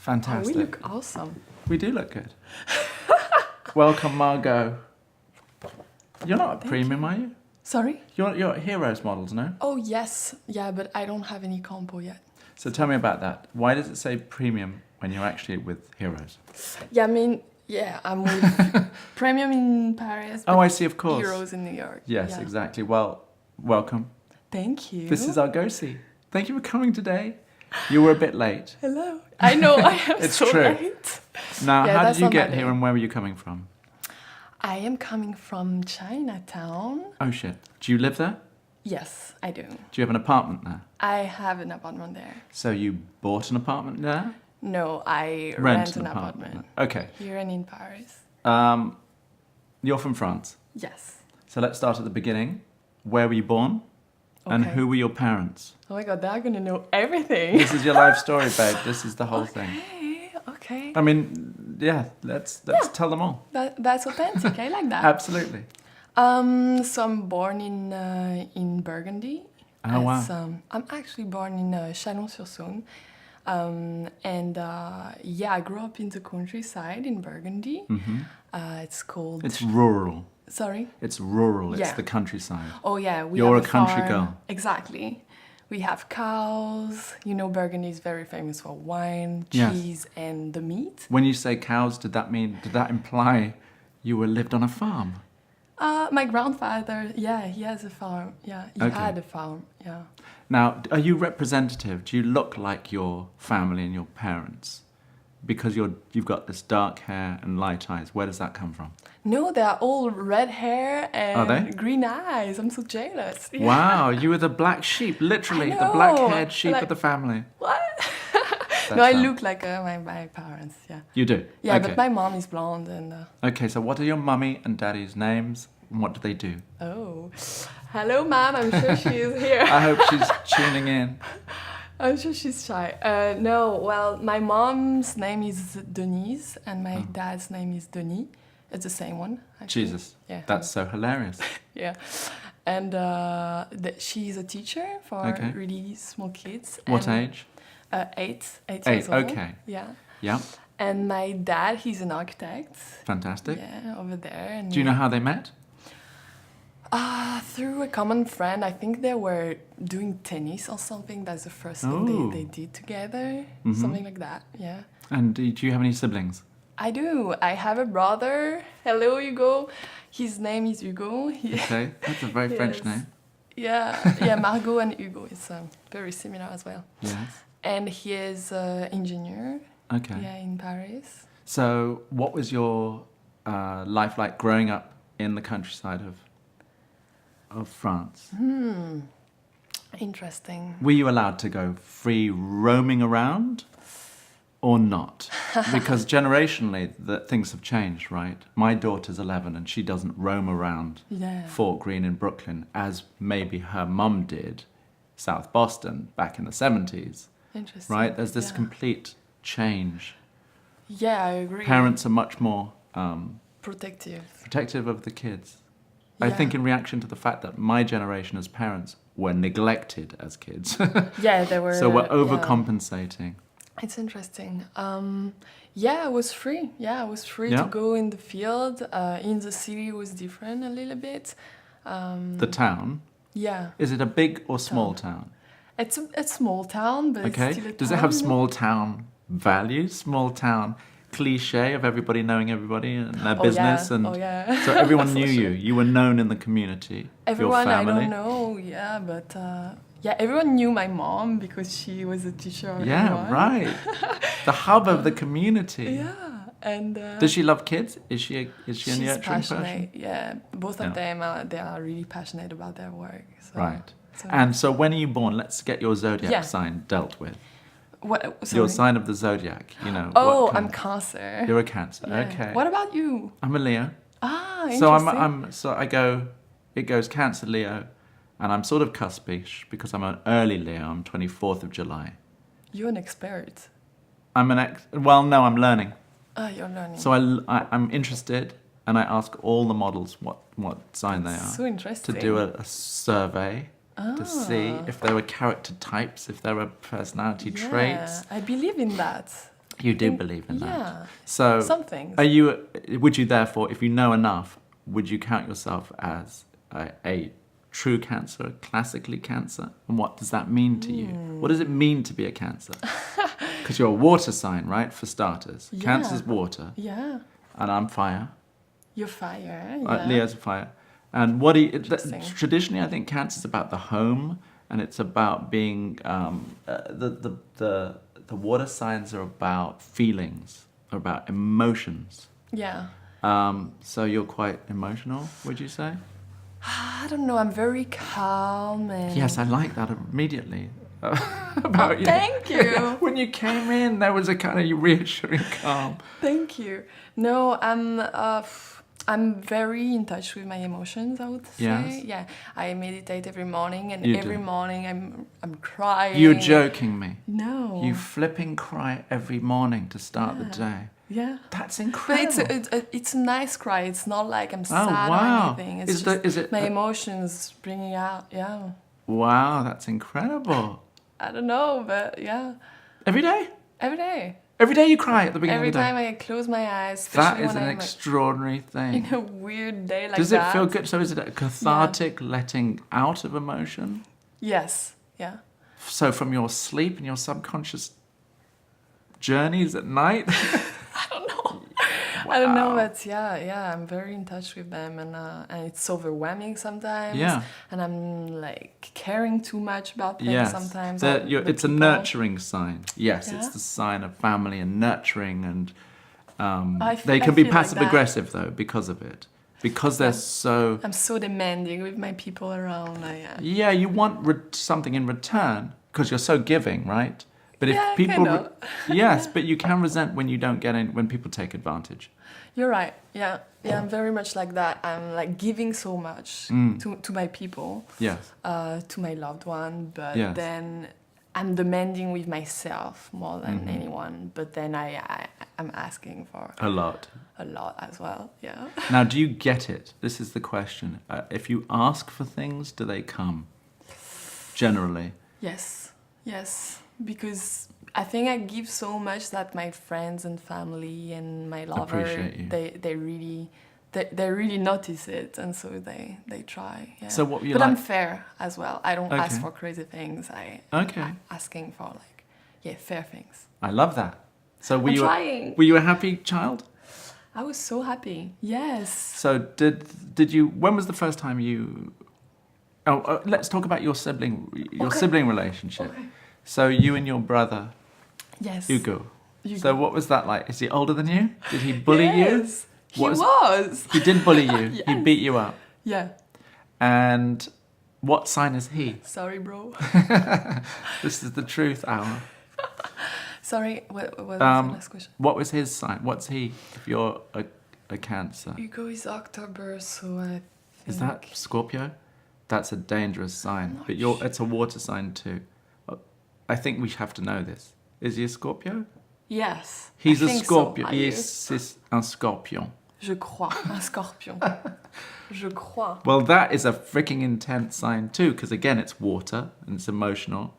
Fantastic. Oh, we look awesome. We do look good. Welcome, Margot. You're not a premium, are you? Sorry? You're Heroes models, no? Oh, yes. Yeah, but I don't have any compo yet. So tell me about that. Why does it say premium when you're actually with Heroes? Yeah, I mean, I'm with Premium in Paris. Oh, I see, of course. Heroes in New York. Yes, yeah. exactly. Well, welcome. Thank you. This is Argosy. Thank you for coming today. You were a bit late. Hello. I know, I am It's so true. late. Now, Yeah, how that's did you not get my here day. and where were you coming from? I am coming from Chinatown. Oh, shit. Do you live there? Yes, I do. Do you have an apartment there? I have an apartment there. So you bought an apartment there? No, I Rent an apartment. Okay. Here and in Paris. You're from France. Yes. So let's start at the beginning. Where were you born? And Okay. who were your parents? Oh my god, they're gonna know everything. This is your life story, babe. This is the whole thing. Okay. I mean, yeah, let's tell them all. That's authentic. I like that. Absolutely. So I'm born in Burgundy. Oh, wow. I'm actually born in Chalon-sur-Saône. I grew up in the countryside in Burgundy. It's called... It's rural. Sorry? It's rural. It's Yeah. the countryside. Oh yeah, we You're have a country farm. girl. Exactly. We have cows. You know, Burgundy is very famous for wine, Yes. cheese, and the meat. When you say cows, did that imply you lived on a farm? My grandfather, he has a farm. Yeah, he Okay. had a farm. Yeah. Now, are you representative? Do you look like your family and your parents? Because you've got this dark hair and light eyes. Where does that come from? No, they're all red hair Are they? and green eyes. I'm so jealous. Yeah. Wow, you were the black sheep, literally, I the know, black-haired sheep like- of the family. What? That's No, I how- look like my parents. Yeah. You do? Yeah, Okay. but my mom is blonde and. Okay, so what are your mummy and daddy's names, and what do they do? Oh, hello, mom. I'm sure she is here. I hope she's tuning in. I'm sure she's shy. No, well, my mom's name is Denise and my dad's name is Denis. It's the same one. Actually. Jesus, Yeah. that's so hilarious. Yeah. And she's a teacher for Okay. really small kids. What and, age? 8 years old. Okay. Yeah. Yeah, And my dad, he's an architect. fantastic. Yeah, over there. And Do you know how they met? through a common friend, I think they were doing tennis or something. That's the first thing Oh. they did together. Mhm. Something like that, yeah. And do you have any siblings? I do. I have a brother. Hello, Hugo. His name is Hugo. Okay, that's a very French Yes. name. Yeah, Margot and Hugo. It's very similar as well. Yes. And he is an engineer. Okay. Yeah, in Paris. So, what was your life like growing up in the countryside of France? Interesting. Were you allowed to go free roaming around or not? Because generationally, things have changed, right? My daughter's 11 and she doesn't roam around Yeah. Fort Greene in Brooklyn as maybe her mum did, South Boston, back in the 70s, Interesting. right? There's this Yeah. complete change. Yeah, I agree. Parents are much more Protective. protective of the kids. I Yeah. think in reaction to the fact that my generation as parents were neglected as kids. Yeah, they were. So we're yeah. overcompensating. It's interesting. I was free. Yeah, I was free Yeah. to go in the field. In the city, it was different a little bit. The town, Yeah, is it a big or small town? it's a small town, but Okay. it's still a Does it town, have you know? small town values, small town cliche of everybody knowing everybody and their Oh, business? yeah. And Oh yeah. so everyone For knew sure. you. You were known in the community. Everyone your I family. don't know. Yeah, but everyone knew my mom because she was a teacher. Of Yeah, everyone. right. The hub of the community. Yeah, and. Does she love kids? Is she a She's nurturing passionate. person? Yeah, both Yeah. of them they are really passionate about their work. So, Right. so- And so when are you born? Let's get your zodiac Yeah. sign dealt with. what? Your Sorry. sign of the zodiac, you know. Oh, what I'm kind- Cancer. You're a Cancer. Yeah. Okay. What about you? I'm a Leo. Ah, interesting. So it goes Cancer, Leo, and I'm sort of cuspish because I'm an early Leo. I'm 24th of July. You're an expert. I'm no, I'm learning. Ah, you're learning. So I'm interested, and I ask all the models what sign they are So interesting. to do a survey to see Ah. if there were character types, if there were personality traits. I believe in that. You do believe in that. Yeah. So Some things. would you therefore, if you know enough, would you count yourself as a true Cancer, a classically Cancer? And what does that mean to you? What does it mean to be a Cancer? Because you're a water sign, right, for starters. Yeah. Cancer's water. Yeah. And I'm fire. You're fire. Yeah. Leo's fire. And what do you... Interesting. Traditionally, I think Cancer's about the home, and it's about being... the water signs are about feelings, are about emotions. Yeah. So you're quite emotional, would you say? I don't know. I'm very calm and. Yes, I like that immediately. About you. Thank you. When you came in, there was a kind of reassuring calm. Thank you. No, I'm very in touch with my emotions, I would say. Yes. Yeah. I meditate every morning, and You every do. morning I'm crying. You're joking me. No. You flipping cry every morning to start the day. Yeah. That's But incredible. it's a nice cry. It's not like I'm sad wow. or anything. It's Is it my emotions bringing out. Yeah. Wow, that's incredible. I don't know, but yeah. Every day? Every day. Every day you cry at the beginning Every of the day? time I close my eyes. That especially is when an I'm extraordinary thing. in a weird day like Does that. it feel good? So is it a cathartic letting out of emotion? Yes. Yeah. So from your sleep and your subconscious journeys at night? I don't know, but yeah, I'm very in touch with them, and it's overwhelming sometimes. Yeah. And I'm like caring too much about things Yes. sometimes. It's a nurturing sign. Yes, Yeah. it's the sign of family and nurturing, and I they can I be feel like passive that. aggressive though because of it. Because they're so... I'm so demanding with my people around. Yeah, you want something in return because you're so giving, right? But if Yeah, people... kinda. Yes, but you can resent when you don't get in, when people take advantage. You're right. Yeah, I'm very much like that. I'm like giving so much to my people, Yes. to my loved one, but Yes. then I'm demanding with myself more than anyone. But then I'm asking for A lot. a lot as well. Yeah. Now, do you get it? This is the question. If you ask for things, do they come? Generally. Yes, because I think I give so much that my friends and family and my lover, Appreciate you. they really notice it, and so they try. Yeah. So what you but like- I'm fair as well. I don't ask Okay. for crazy things. Okay. I'm asking for fair things. I love that. So I'm trying. were you a happy child? I was so happy. Yes. So did you? When was the first time you? Oh, let's talk about your sibling relationship. Okay. So you and your brother Yes. Hugo. Hugo. So what was that like? Is he older than you? Did he bully you? Yes. He What was. He did bully you. He Yes. beat you up. Yeah. And what sign is he? Sorry, bro. This is the truth hour. Sorry. What was the last question? What was his sign? What's he? If you're a Cancer, Hugo is October, so I think... is that Scorpio? That's a dangerous sign. not But it's a water sign too. I think we have to know this. Is he a Scorpio? Yes. He's I a think Scorpio. So. Are you? C'est un Scorpion. Je crois. Un scorpion. Je crois. Well, that is a freaking intense sign too, because again, it's water and it's emotional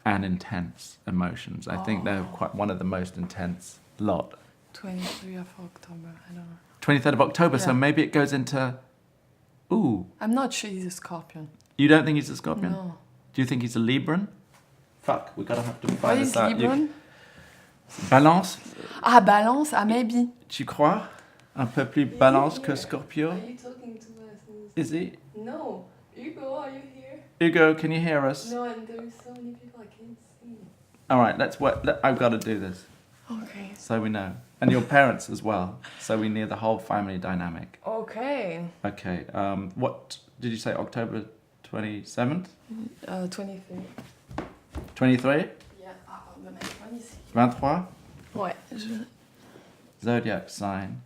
and intense emotions. I think they're quite one of the most intense lot. 23 of October. I don't know. 23rd of October, so Yeah. maybe it goes into... Ooh, I'm not sure he's a scorpion. you don't think he's a Scorpion? No. Do you think he's a Libran? Fuck, we gotta have to Why find is this out. Libran? Balance, Ah, balance. Ah, maybe. tu crois? Un peu plus balance que Scorpio? you talking to us? Is he? No. Hugo, are you here? Hugo, can you hear us? No, and there is so many people I can't see. All right, let's work. I've got to do this Okay. so we know. And your parents as well, so we need the whole family dynamic. Okay. Okay, what did you say, October 27th? 23. 23? Yeah. Ah, on va mettre one ici. 23? Ouais. Zodiac sign.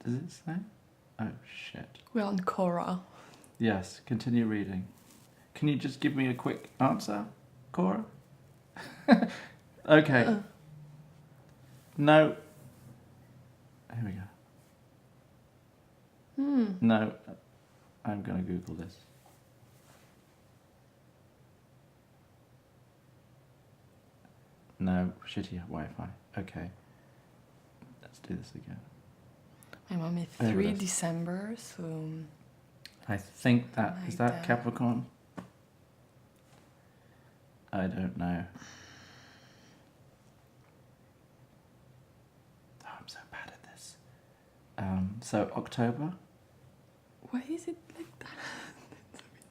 Does it say? Oh, shit. We're on Cora. Yes, continue reading. Can you just give me a quick answer, Cora? Okay. No. Here we go. No, I'm going to Google this. No, shitty Wi-Fi. Okay. Let's do this again. My mom is There it 3 is. December, so I think that... Like is that that. Capricorn? I don't know. Oh, I'm so bad at this. So October? why is it like that?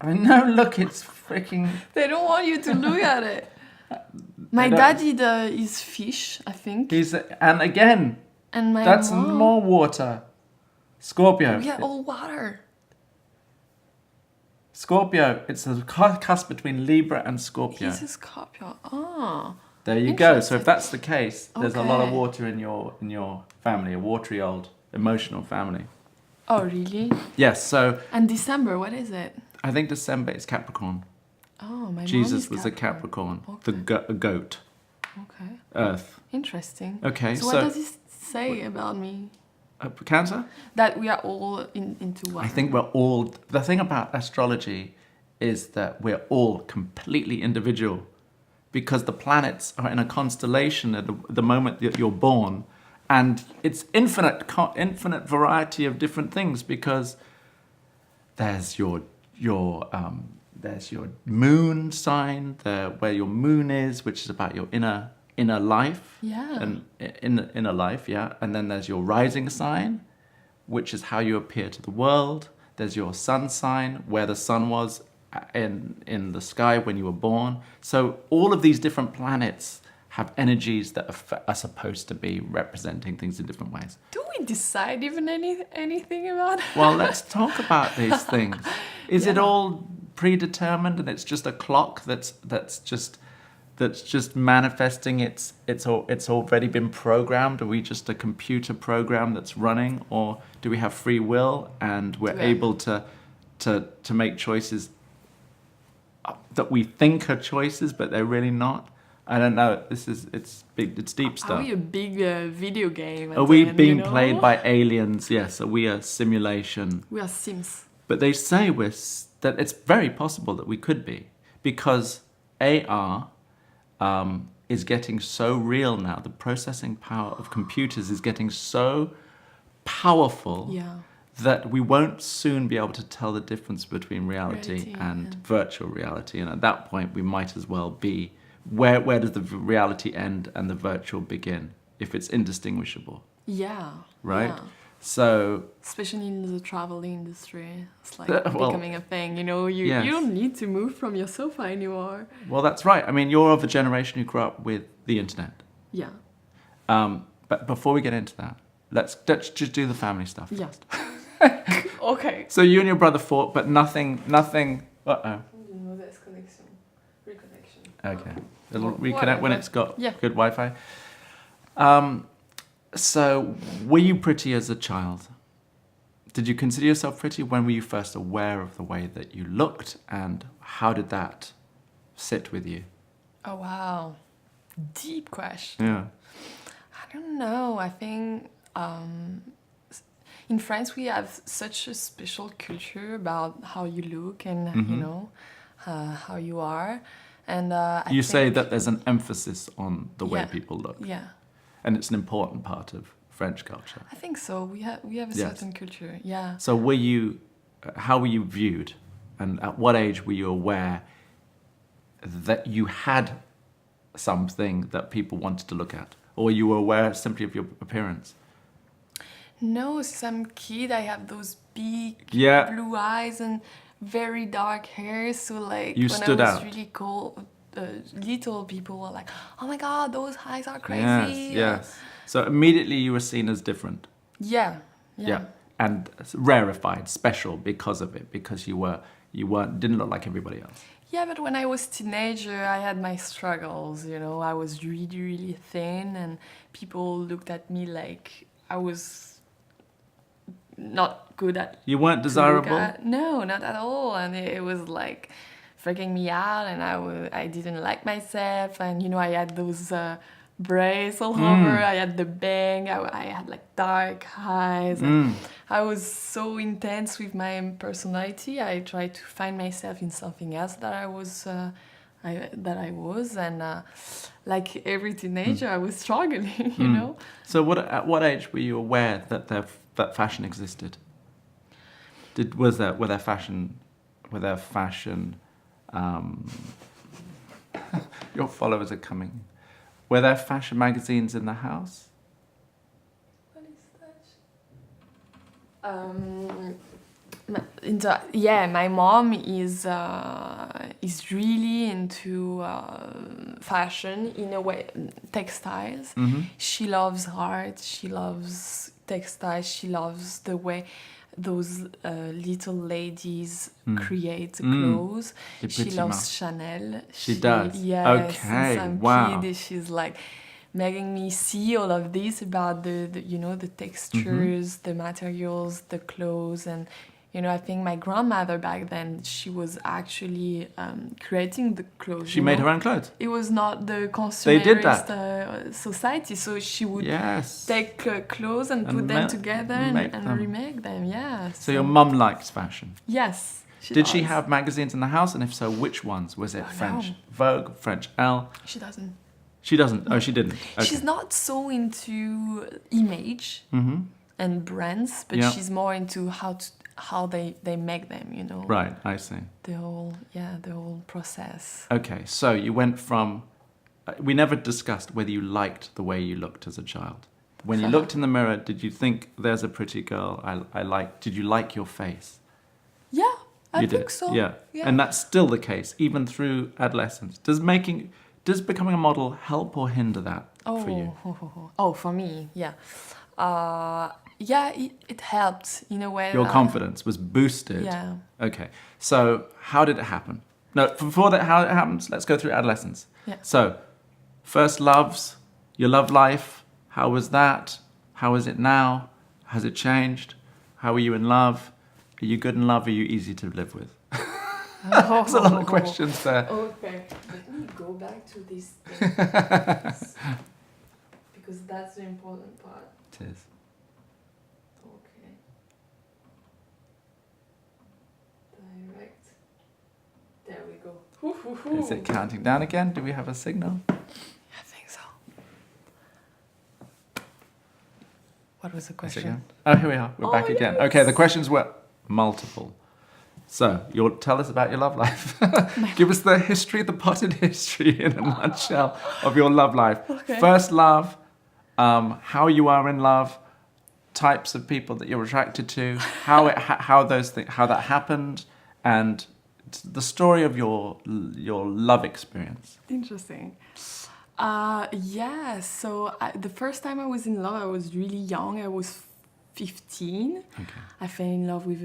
I know, look, it's freaking... They don't want you to look at it. My don't- dad did his fish, I think, And again, and my that's mom. more water. Scorpio. Yeah, all water. Scorpio. It's a cusp between Libra and Scorpio. He's a Scorpio. Ah. There you go. So Interesting. if that's the case, there's a lot of Okay. water in your family, a watery old emotional family. Oh, really? Yes. So And December, what is it? I think December is Capricorn. Oh, my mom Jesus is was a Capricorn, the Okay. goat, Okay. Earth. Interesting. Okay. So what does it say about me? Cancer. That we are all into what? I think we're all. The thing about astrology is that we're all completely individual, because the planets are in a constellation at the moment that you're born, and it's infinite variety of different things, because there's your moon sign, where your moon is, which is about your inner life. Yeah. And inner life, yeah. And then there's your rising sign, which is how you appear to the world. There's your sun sign, where the sun was in the sky when you were born. So all of these different planets have energies that are supposed to be representing things in different ways. Do we decide even anything about it? Well, let's talk about these things. Is it Yeah. all predetermined, and it's just a clock that's just manifesting? It's already been programmed. Are we just a computer program that's running, or do we have free will and we're Yeah. able to make choices that we think are choices, but they're really not? I don't know. It's big. It's deep stuff. Are we a big video game? Are we being played by aliens? Yes. Are we a simulation? We are Sims. But they say that it's very possible that we could be, because AR is getting so real now. The processing power of computers is getting so powerful Yeah. that we won't soon be able to tell the difference between reality Reality, and yeah. virtual reality. And at that point, we might as well be, where does the reality end and the virtual begin, if it's indistinguishable, Yeah. right? Yeah. So Especially in the travel industry, it's like Well, becoming a thing. You know, you yes. you don't need to move from your sofa anymore. well, that's right. I mean, you're of a generation who grew up with the internet. Yeah. But before we get into that, let's just do the family stuff. Yeah. Okay. So you and your brother fought, but nothing. Uh-oh. No, there's connection. Reconnection. Okay. It'll Well, reconnect when whatever. it's got Yeah. good Wi-Fi. So were you pretty as a child? Did you consider yourself pretty? When were you first aware of the way that you looked, and how did that sit with you? Oh wow. Deep question. Yeah. I don't know. I think in France we have such a special culture about how you look and you know how you are, and You say think- that there's an emphasis on the way Yeah. people look, Yeah, and it's an important part of French culture. I think so. We have a Yes. certain culture. Yeah. So how were you viewed, and at what age were you aware that you had something that people wanted to look at, or you were aware simply of your appearance? No, some kid. I have those big Yeah. blue eyes and very dark hair. So like You when stood I was out. really little, people were like, "Oh my God, those eyes are Yes, crazy." yes. So immediately you were seen as different. Yeah. Yeah. And rarefied, special because of it, because you didn't look like everybody else. Yeah, but when I was teenager, I had my struggles, you know. I was really, really thin, and people looked at me like I was not good at... You weren't to look desirable? at. No, not at all. And it was like freaking me out, and I didn't like myself. And, you know, I had those braids all over. I had the bang. I had like dark eyes. And I was so intense with my personality. I tried to find myself in something else that I was. And like every teenager, I was struggling. You know. So, at what age were you aware that fashion existed? Were there fashion? Your followers are coming. Were there fashion magazines in the house? What is that? My mom is really into fashion in a way, textiles. She loves art. She loves textiles. She loves the way those little ladies create clothes. She loves Chanel. She does? Yes, Okay, since I'm wow. kid, she's like making me see all of this about the textures, the materials, the clothes. And I think my grandmother back then, she was actually creating the clothes. She made her own clothes? It was not the consumerist They did that. Society, so she would Yes. take clothes and put them together and remake them. Yeah. So your mum likes fashion? Yes. Did she have magazines in the house, and if so, which ones? Was it French Vogue, French Elle? She doesn't. She doesn't? Oh, she didn't? Okay. She's not so into image and brands, but she's more into how they make them, Right, I see. The whole process. Okay, so you went from... we never discussed whether you liked the way you looked as a child. When you looked in the mirror, did you think, there's a pretty girl I like? Did you like your face? Yeah, I You think did? so. Yeah. And that's still the case, even through adolescence. Does becoming a model help or hinder that for you? Oh, for me, yeah. It helped in a way. Your confidence was boosted? Yeah. Okay. So how did it happen? No, before that, how it happens, let's go through adolescence. Yeah. So, first loves, your love life, how was that? How is it now? Has it changed? How are you in love? Are you good in love? Are you easy to live with? There's a lot of questions there. Okay, let me go back to this because that's the important part. It is. Okay. Direct. There we go. Is it counting down again? Do we have a signal? I think so. What was the question? Oh, here we are. We're back again. Yes. Okay, the questions were multiple. So, you'll tell us about your love life. Give us the potted history in a nutshell of your love life. Okay. First love, how you are in love, types of people that you're attracted to, how that happened, and the story of your love experience. Interesting. So the first time I was in love, I was really young. I was 15. Okay. I fell in love with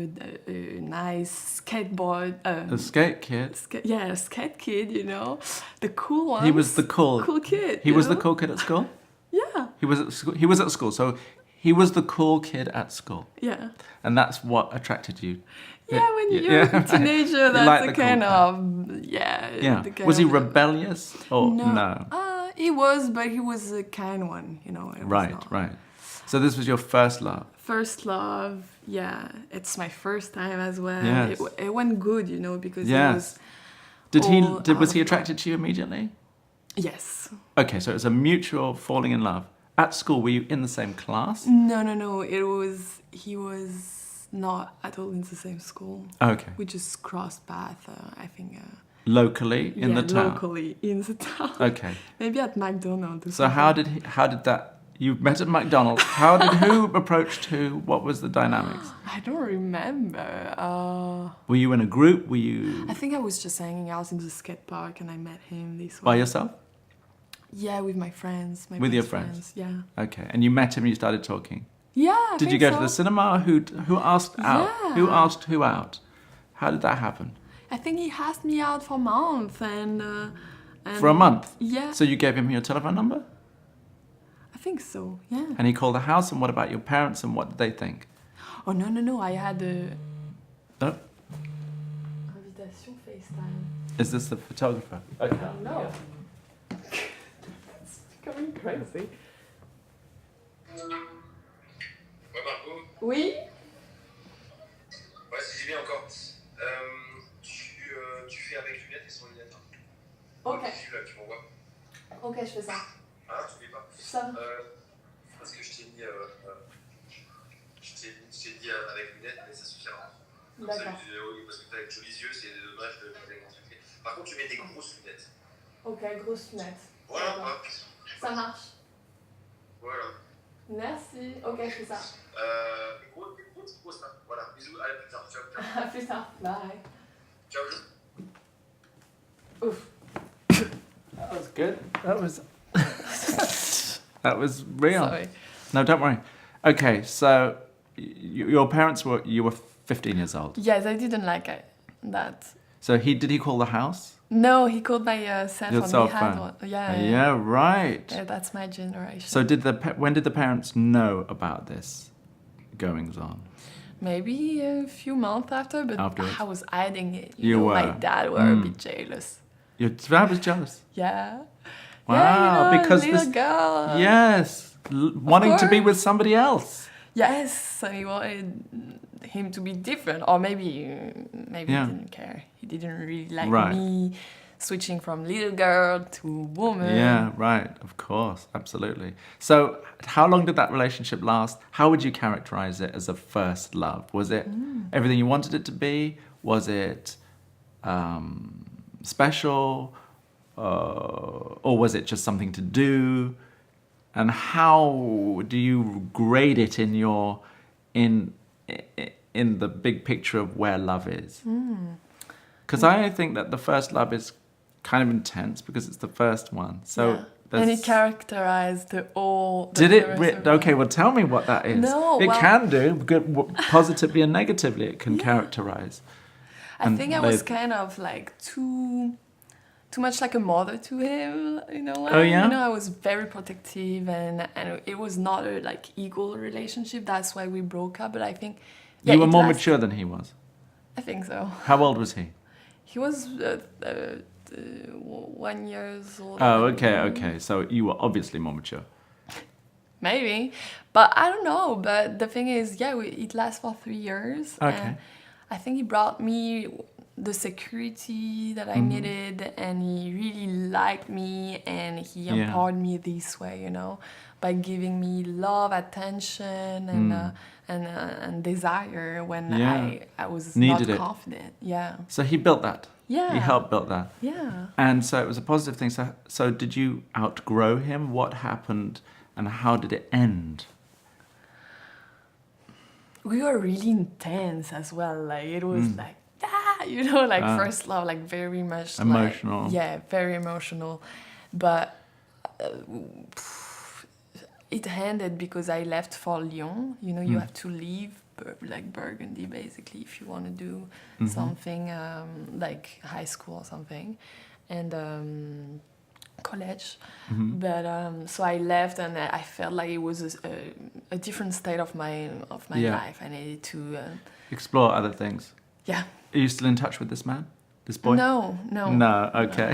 a nice skateboard. A skate kid? A skate kid, the cool one. He was the cool kid. He was the cool kid at school? Yeah. He was at school, so he was the cool kid at school. Yeah. And that's what attracted you. Yeah, when you're a teenager, that's like the the kind cool of, Yeah. the kind Was he of- rebellious or no? He was, but he was a kind one, It was not. Right. So this was your first love. First love, yeah. It's my first time as well. Yes. It went good, because Yes. it was. Was he attracted to you immediately? Yes. Okay, so it was a mutual falling in love. At school, were you in the same class? No. He was not at all in the same school. Okay. We just crossed paths, I think. Locally in the town? Locally in the town. Okay. Maybe at McDonald's. or So how did that... You met at McDonald's. Who approached who? What was the dynamics? I don't remember. Were you in a group? Were you... I think I was just hanging out in the skate park and I met him this way. By yourself? Yeah, with my friends. With your friends? Yeah. Okay, and you met him and you started talking? Yeah, I Did you think go so. to the cinema? Who asked out? Yeah. Who asked who out? How did that happen? I think he asked me out for a month and For a month? Yeah. So you gave him your telephone number? I think so, yeah. And he called the house, and what about your parents, and what did they think? Oh, no, I had a... No? Invitation FaceTime. Is this the photographer? Okay. No. Coming crazy. Ouais, Margot. Oui. Ouais, si j'ai bien encore. Tu fais avec lunettes et sans lunettes. Hein. Ok. Là, tu m'envoies. Ok, je fais ça. Ah, tu fais pas. Ça. Parce que je t'ai mis avec lunettes, mais ça suffira. D'accord. Parce que t'as avec jolis yeux, c'est dommage de les consulter. Par contre, tu mets des grosses lunettes. Ok, grosses lunettes. Voilà, hop. Ça marche. Voilà. Merci. Ok, je fais ça. Grosse main. Voilà, bisous, à plus tard. Ciao, ciao. À plus tard. Bye. Ciao. Oof. That was good. That was that was real. Sorry. No, don't worry. Okay, so your parents you were 15 years old. Yes, I didn't like that. So did he call the house? No, he called my cell Your phone. cell He had phone. one. Yeah. Yeah, right. Yeah, that's my generation. So when did the parents know about this goings on? Maybe a few months after, but Afterwards. I was hiding it. You know, were. My dad were a bit jealous. Your dad was jealous. Yeah. Wow, Yeah, because little this girl. yes, wanting to be with somebody else. Yes, and he wanted him to be different, or maybe Yeah. he didn't care. He didn't really like Right. me switching from little girl to woman. Yeah, right. Of course, absolutely. So, how long did that relationship last? How would you characterize it as a first love? Was it everything you wanted it to be? Was it special, or was it just something to do? And how do you grade it in the big picture of where love is? Because I think that the first love is kind of intense because it's the first one. So Yeah. And it characterized the did it? rest of Okay, well, tell me what that is. No, it well- can do positively and negatively. It can characterize. I And think I was kind of like too much like a mother to him, you know. Oh, yeah? You know, I was very protective, and it was not a like equal relationship. That's why we broke up. But I think You were it more lasted- mature than he was. I think so. How old was he? He was 1 year old. Oh, okay. So you were obviously more mature. Maybe, but I don't know. But the thing is, yeah, it lasted for 3 years. Okay. And I think he brought me the security that I needed, and he really liked me, and he Yeah. empowered me this way, you know, by giving me love, attention, and desire when Yeah. I was Needed not it. confident. Yeah. So he built that. Yeah. He helped build that. Yeah. And so it was a positive thing. So did you outgrow him? What happened and how did it end? We were really intense as well. Like it was like you know, like first love, like very much Emotional. Like, yeah, very emotional. But it ended because I left for Lyon. You know, you have to leave like Burgundy basically if you want to do something like high school or something, and college. But so I left, and I felt like it was a different state of my Yeah. life. I needed to Explore other things. yeah. Are you still in touch with this man? This boy? No. No, okay.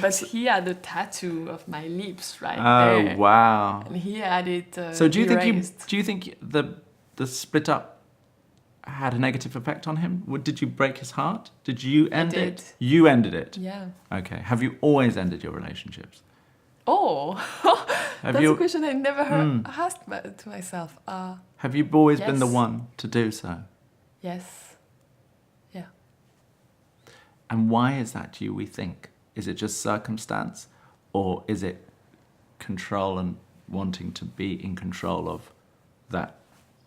But he had a tattoo of my lips right Oh, there. wow. And he had it So do you erased. think the split up had a negative effect on him? Did you break his heart? Did you end did. it? You ended it. Yeah. Okay. Have you always ended your relationships? Oh, Have that's you a question I never asked to myself. Have you always been the Yes. one to do so? Yes. Yeah. And why is that, do we think? Is it just circumstance, or is it control and wanting to be in control of that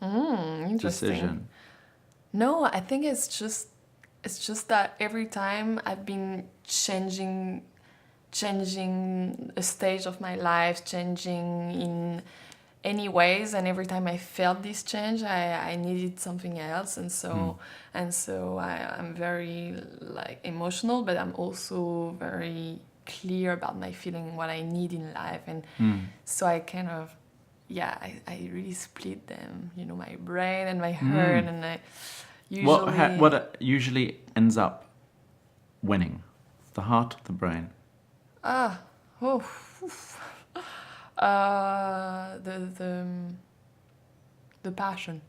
Interesting. decision? No, I think it's just that every time I've been changing a stage of my life, changing in any ways, and every time I felt this change, I needed something else, and so I'm very like emotional, but I'm also very clear about my feeling, what I need in life, and so I kind of I really split them, you know, my brain and my heart, and I usually What usually ends up winning? The heart or the brain? The passion.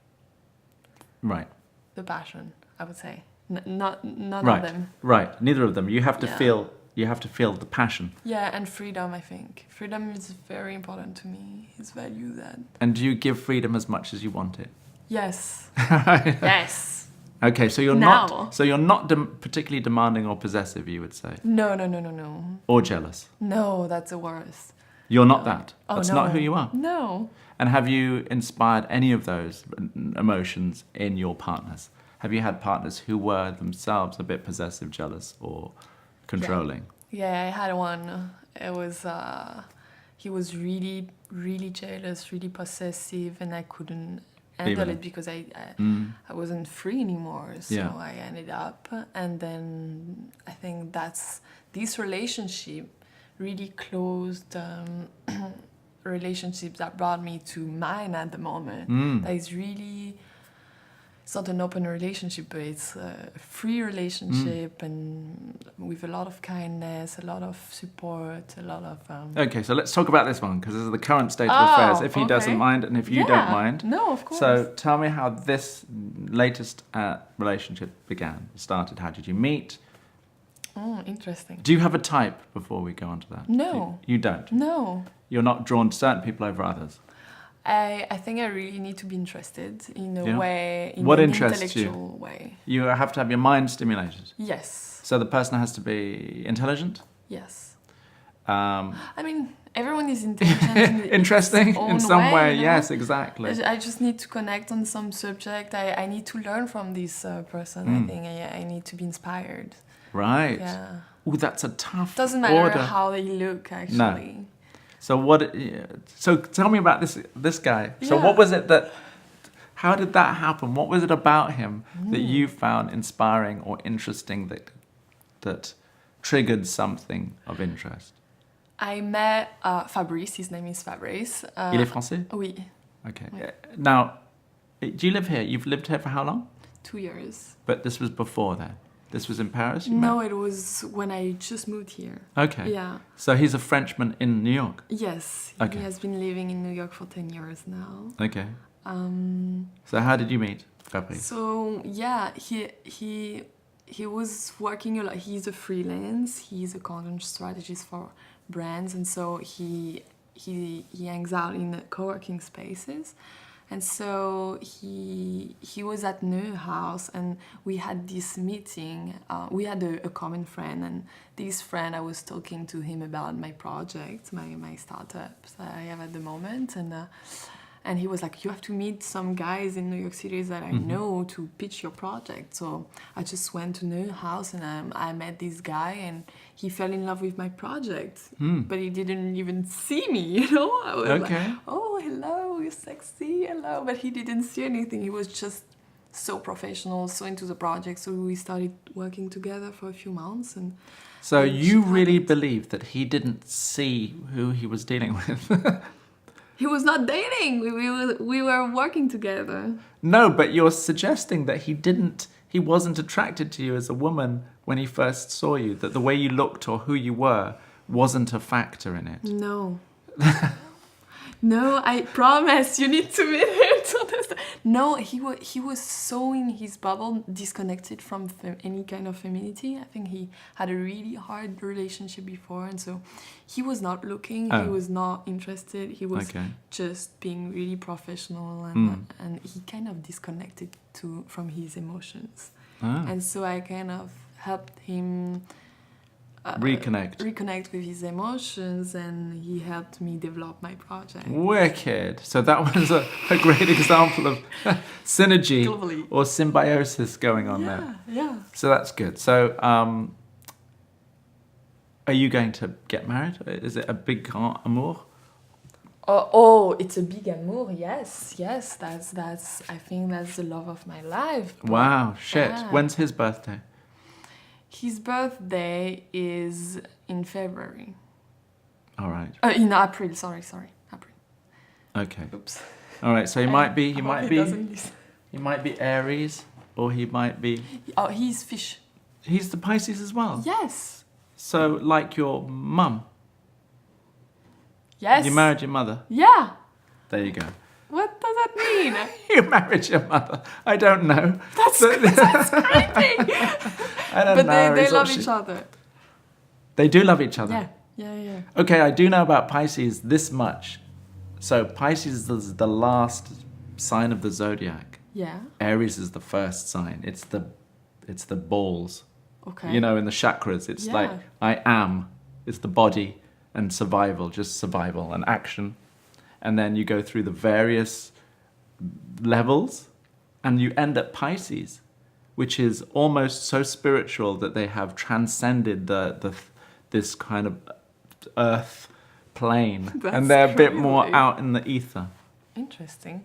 Right. The passion, I would say. None Right. of them. Right. Neither of them. You have to Yeah. feel. You have to feel the passion. Yeah, and freedom, I think. Freedom is very important to me. It's value that. And do you give freedom as much as you want it? Yes. Right. Yes. Okay, so you're Now. not. So you're not particularly demanding or possessive, you would say, No. or jealous. No, that's the worst. You're not that. Oh, That's no. not who you are. No. And have you inspired any of those emotions in your partners? Have you had partners who were themselves a bit possessive, jealous, or controlling? Yeah, I had one. It was he was really, really jealous, really possessive, and I couldn't handle Even- it because I wasn't free anymore. So Yeah. I ended up, and then I think that's this relationship really closed relationships that brought me to mine at the moment. That is really. It's not an open relationship, but it's a free relationship and with a lot of kindness, a lot of support, a lot of... Okay, so let's talk about this one, because this is the current state of Oh, affairs, if he doesn't okay. mind and if you don't mind. No, of course. So tell me how this latest relationship started. How did you meet? Interesting. Do you have a type before we go on to that? No. You don't? No. You're not drawn to certain people over others? I think I really need to be interested in a Yeah. way, in What an interests you? intellectual way. You have to have your mind stimulated. Yes. So the person has to be intelligent? Yes. Um, I mean, everyone is intelligent in interesting its in own some way, you know? yes, exactly. I just need to connect on some subject. I need to learn from this person. I think I need to be inspired. Right. Yeah. Ooh, that's a tough Doesn't matter order. how they look, actually. So So tell me about this guy. So Yeah. what was it that? How did that happen? What was it about him that you found inspiring or interesting that triggered something of interest? I met Fabrice. His name is Fabrice. Il est français? Oui, Okay. Now, do you live here? You've lived here for how long? 2 years. But this was before then. This was in Paris. You No, met? it was when I just moved here. Okay. Yeah. So he's a Frenchman in New York. Yes. Okay. He has been living in New York for 10 years now. Okay. Um, So how did you meet Fabrice? So yeah, he was working a lot. He's a freelance. He's a content strategist for brands, and so he hangs out in the co-working spaces. And so he was at Neu House, and we had this meeting. We had a common friend, and this friend, I was talking to him about my project, my startups that I have at the moment, and he was like, you have to meet some guys in New York City that I know to pitch your project. So I just went to Neu House, and I met this guy, and he fell in love with my project. But he didn't even see me, you know? I was Okay. like, oh, hello, you're sexy, hello. But he didn't see anything. He was just so professional, so into the project. So we started working together for a few months. And So and you she really hadn't. believe that he didn't see who he was dealing with? He was not dating. We were working together. No, but you're suggesting that he wasn't attracted to you as a woman when he first saw you, that the way you looked or who you were wasn't a factor in it. No. No, I promise. You need to meet him to understand. No, he was so in his bubble, disconnected from any kind of femininity. I think he had a really hard relationship before, and so he was not looking. He was not interested. He was just being really professional, and he kind of disconnected from his emotions. And so I kind of helped him reconnect with his emotions, and he helped me develop my project. Wicked. So that was a great example of synergy Globally. or symbiosis going on there. Yeah. So that's good. So are you going to get married? Is it a big grand amour? Oh, it's a big amour. Yes. That's. I think that's the love of my life. Wow, shit. Yeah. When's his birthday? His birthday is in February. All right. In April. Sorry, April. Okay. Oops. All right. So he might be doesn't listen. he might be Aries, or he might be. Oh, he's fish. He's the Pisces as well. Yes. So like your mum. Yes. You married your mother. Yeah. There you go. What does that mean? You married your mother. I don't know. That's creepy. I don't But know. they It's love what each other. They do love each other. Yeah. Yeah, yeah. Okay, I do know about Pisces this much. So Pisces is the last sign of the zodiac. Yeah. Aries is the first sign. It's the balls. Okay. You know, in the chakras, it's Yeah. like I am. It's the body and survival, just survival and action. And then you go through the various levels and you end at Pisces, which is almost so spiritual that they have transcended this kind of earth plane. That's And they're a bit more crazy. out in the ether. Interesting.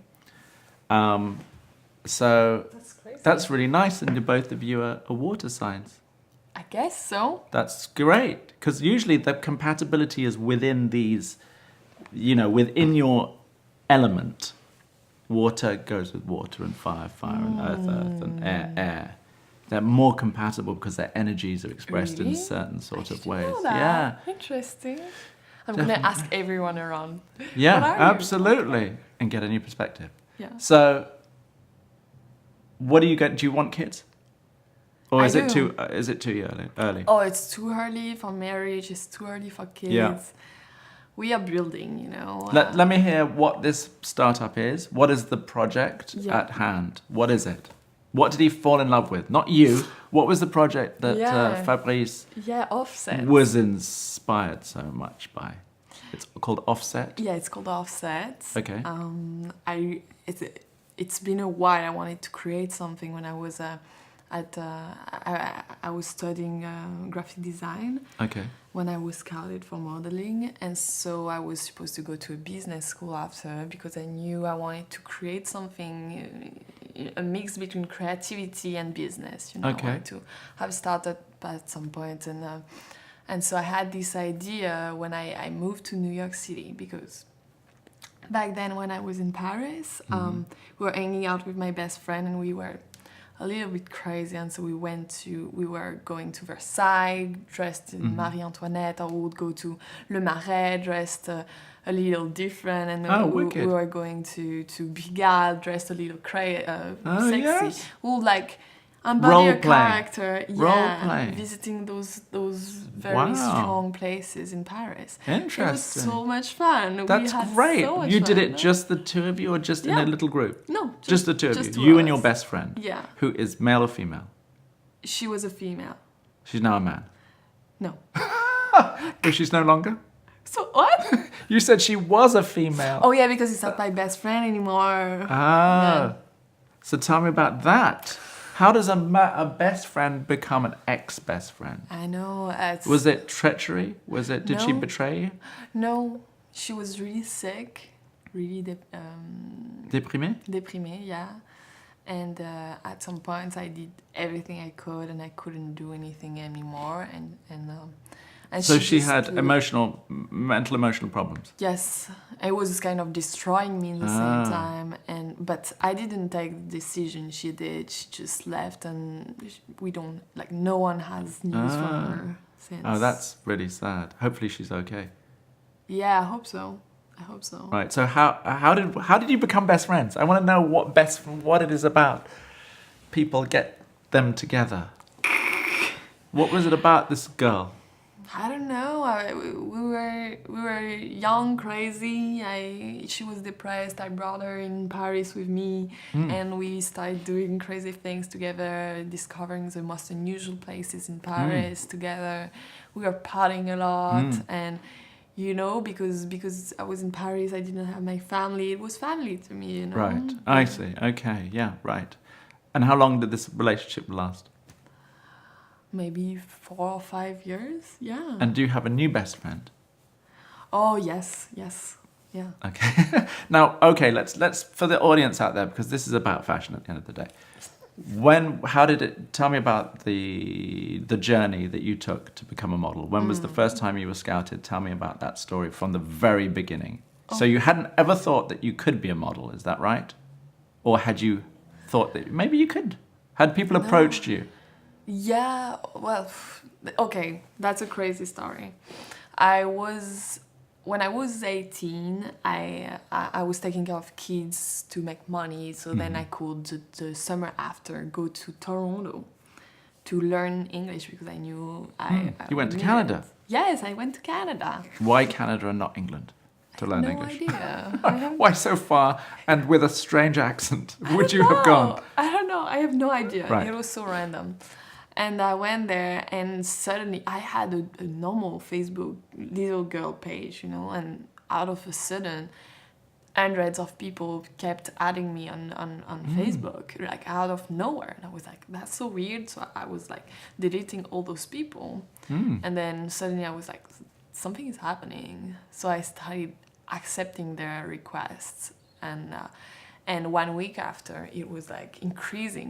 So That's crazy. that's really nice, and both of you are water signs. I guess so. That's great, because usually the compatibility is within these, you know, within your element. Water goes with water, and fire, and earth, and air. They're more compatible because their energies are expressed in Really? certain sort of Didn't ways. know that. Yeah, Interesting. I'm going to ask everyone around. yeah, What are you? absolutely, and get a new perspective. Yeah. So, what do you get? Do you want kids, or I is it do. too? Is it too early? Oh, it's too early for marriage. It's too early for kids. Yeah. We are building, you know. Let me hear what this startup is. What is the project Yeah. at hand? What is it? What did he fall in love with? Not you. What was the project that Yeah. Fabrice Yeah, Offset. was inspired so much by? It's called Offset. Yeah, it's called Offset. Okay. It's been a while. I wanted to create something when I was I was studying graphic design Okay. when I was scouted for modeling, and so I was supposed to go to a business school after because I knew I wanted to create something, a mix between creativity and business. You know, Okay. I wanted to have a startup at some point, and so I had this idea when I moved to New York City because back then when I was in Paris, we were hanging out with my best friend and we were a little bit crazy, and so we were going to Versailles dressed in Marie Antoinette, or we would go to Le Marais dressed a little different, and Oh, we wicked. were going to Pigalle dressed a little Oh, sexy. yes. We would like embody Role a play. character, Role play. visiting those very Wow. strong places in Paris. It was Interesting. so much fun. That's we had great. So much You did fun. it just the two of you, or just in Yeah. a little group? No, Just the two of just you. two You of and your us. best friend. Yeah. Who is male or female? She was a female. She's now a man. No. But she's no longer? So what? You said she was a female. Oh yeah, because it's not my best friend anymore. Ah. Yeah. So tell me about that. How does a best friend become an ex-best friend? I know. Was it treachery? Did she No. betray you? No, she was really sick, really Déprimée? deprimée, yeah. And at some points, I did everything I could, and I couldn't do anything anymore. And So she just had really- mental emotional problems. Yes, it was kind of destroying me at the Ah. same time, but I didn't take the decision. She did. She just left, and we don't like. No one has news from Ah. her since. Oh, that's really sad. Hopefully she's okay. Yeah, I hope so. I hope so. Right. So how did you become best friends? I want to know what it is about. People get them together. What was it about this girl? I don't know. We were young, crazy. She was depressed. I brought her in Paris with me, and we started doing crazy things together, discovering the most unusual places in Paris together. We were partying a lot, and you know, because I was in Paris, I didn't have my family. It was family to me, you know. Right. I see. Okay. Yeah. Right. And how long did this relationship last? Maybe 4 or 5 years. Yeah. And do you have a new best friend? Oh yes, yeah. Okay. Now, okay, let's for the audience out there, because this is about fashion at the end of the day. How did it? Tell me about the journey that you took to become a model. When was the first time you were scouted? Tell me about that story from the very beginning. So you hadn't ever thought that you could be a model, is that right? Or had you thought that maybe you could? Had people approached you? Yeah, well, okay, that's a crazy story. I was when I was 18, I was taking care of kids to make money. So then I could, the summer after, go to Toronto to learn English because I knew I You went to needed Canada? it. Yes, I went to Canada. Why Canada and not England to learn No English? idea. I have Why so far and with a strange accent would you have gone? I don't know. I have no idea. Right. It was so random. And I went there and suddenly I had a normal Facebook little girl page, you know, and out of a sudden hundreds of people kept adding me on Facebook, like out of nowhere. And I was like, that's so weird. So I was like deleting all those people. And then suddenly I was like, something is happening. So I started accepting their requests. And 1 week after, it was like increasing.